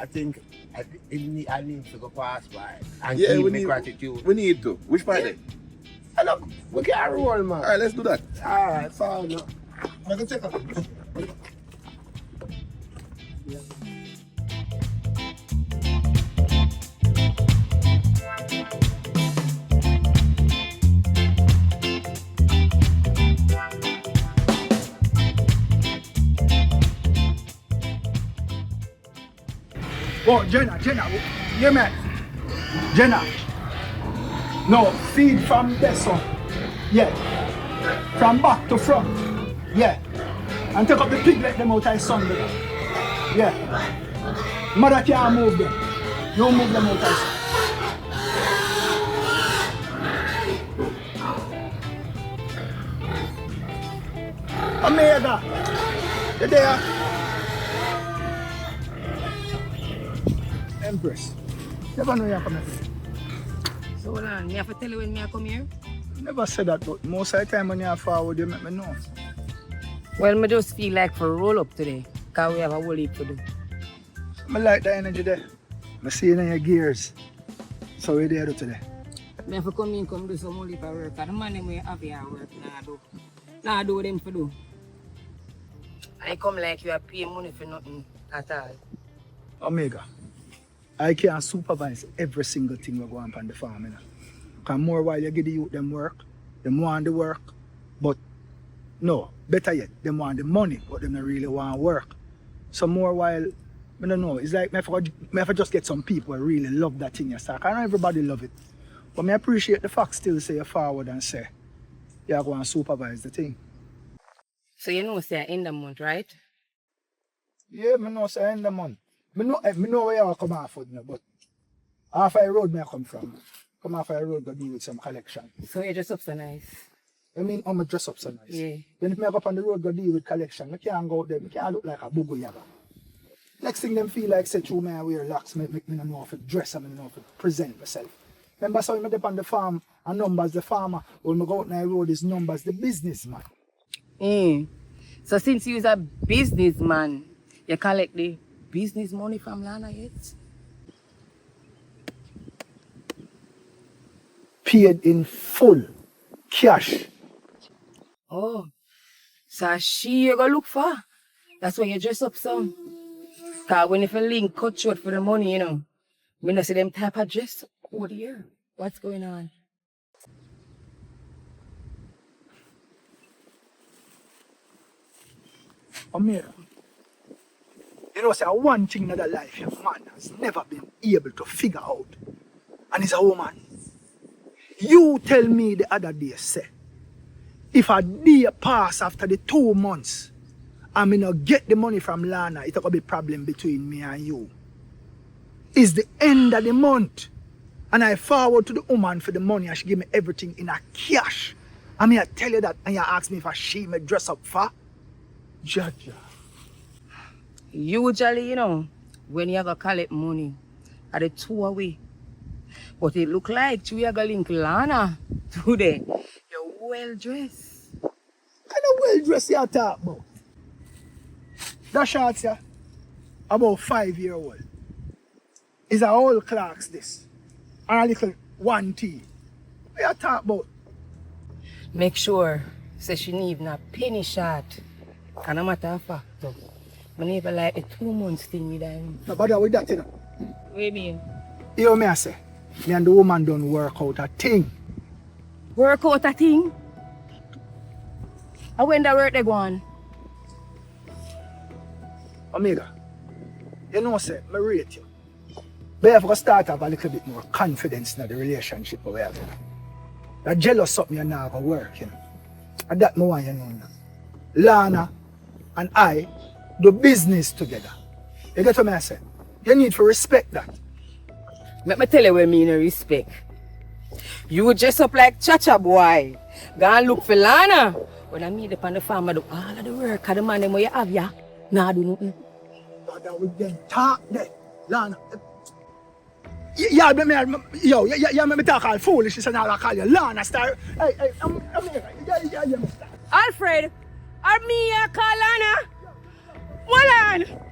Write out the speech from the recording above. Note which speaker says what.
Speaker 1: I think I need to go past by and
Speaker 2: Yeah,
Speaker 1: give
Speaker 2: we
Speaker 1: me
Speaker 2: need,
Speaker 1: gratitude.
Speaker 2: we need to. Which part then?
Speaker 1: And look, we can roll, man.
Speaker 2: Alright, let's do that.
Speaker 1: Alright, fine. Look. I'm gonna take a
Speaker 3: Oh, Jenna, yeah, man. Jenna. No, feed from there, son. Yeah. From back to front. Yeah. And take up the pig, let them out of sun. There. Yeah. Mother can't move them. You move them out of sun. Omega. You there? Empress. Never know you're coming.
Speaker 4: So hold on, me have to tell you when me I come here?
Speaker 3: Never said that, but most of the time when you're forward, you make me know.
Speaker 4: Well, me just feel like for roll up today, because we have a whole heap to do.
Speaker 3: I like the energy there. I see it in your gears. So we're there today.
Speaker 4: Me have to come in, come do some whole heap of work, and the man them we have here work, nah do them for do. I come like you are paying money for nothing at all.
Speaker 3: Omega, I can't supervise every single thing we go on the farm. You know? Because more while you give the youth them work, them want the work, but no, better yet, them want the money, but them don't really want work. So more while, I don't know, it's like me have to just get some people who really love that thing you start. I know everybody love it, but I appreciate the fact still say you forward and say, you're going to supervise the thing.
Speaker 4: So you know say end the month, right?
Speaker 3: Yeah, I know say end the month. I know where you come off of, but half a road I come from. Come off a road to deal with some collection.
Speaker 4: So you dress up so nice.
Speaker 3: I mean, I'm a dress up so nice.
Speaker 4: Yeah.
Speaker 3: Then if I go up on the road to deal with collection, I can't go out there, I can't look like a bubu yaga. Next thing them feel like say through me I wear locks, make me know how to dress and I know how to present myself. Remember so when I dip on the farm and numbers the farmer, when I go out on the road is numbers the businessman.
Speaker 4: So since you're a businessman, you collect the business money from Lana yet?
Speaker 3: Paid in full, cash.
Speaker 4: Oh, so she you go look for? That's why you dress up so. Cause when if a link cut short for the money, you know, we don't see them type of dress over here. What's going on?
Speaker 3: Amir, you know, say one thing in the life your man has never been able to figure out, and it's a woman. You tell me the other day, say, if a day pass after the 2 months, and me not get the money from Lana, it's gonna be a problem between me and you. It's the end of the month, and I forward to the woman for the money, and she give me everything in a cash. I mean, I tell you that, and you ask me if she may dress up for. Jaja.
Speaker 4: Usually, you know, when you go collect money, at the 2 away. But it look like you are going to link Lana today. You're well dressed.
Speaker 3: Kind of well dressed you talk about. That shorts here, about 5-year-old. Is a whole Clarks this. And a little 1T. What you talk about?
Speaker 4: Make sure, say she need a penny shot. And no matter of fact, I never like the 2 months thing with them.
Speaker 3: No bother with that, you know.
Speaker 4: What do you mean?
Speaker 3: You know me I say, me and the woman don't work out a thing.
Speaker 4: Work out a thing? And when the work they go on?
Speaker 3: Omega, you know say, I rate you. But you have to start have a little bit more confidence in the relationship we have. That jealous something you not going to work, you know. And that I want you know now. Lana and I do business together. You get what I say? You need to respect that.
Speaker 4: Let me tell you what I mean respect. You dress up like Chacha boy. Go and look for Lana. When I meet up on the farm, I do all of the work. And the man them where you have ya, nah do nothing.
Speaker 3: Bother with them talk there. Lana. Yeah, me talk all foolish and I call you Lana star. Hey, I'm here.
Speaker 4: Alfred, are me a call Lana? Hold on.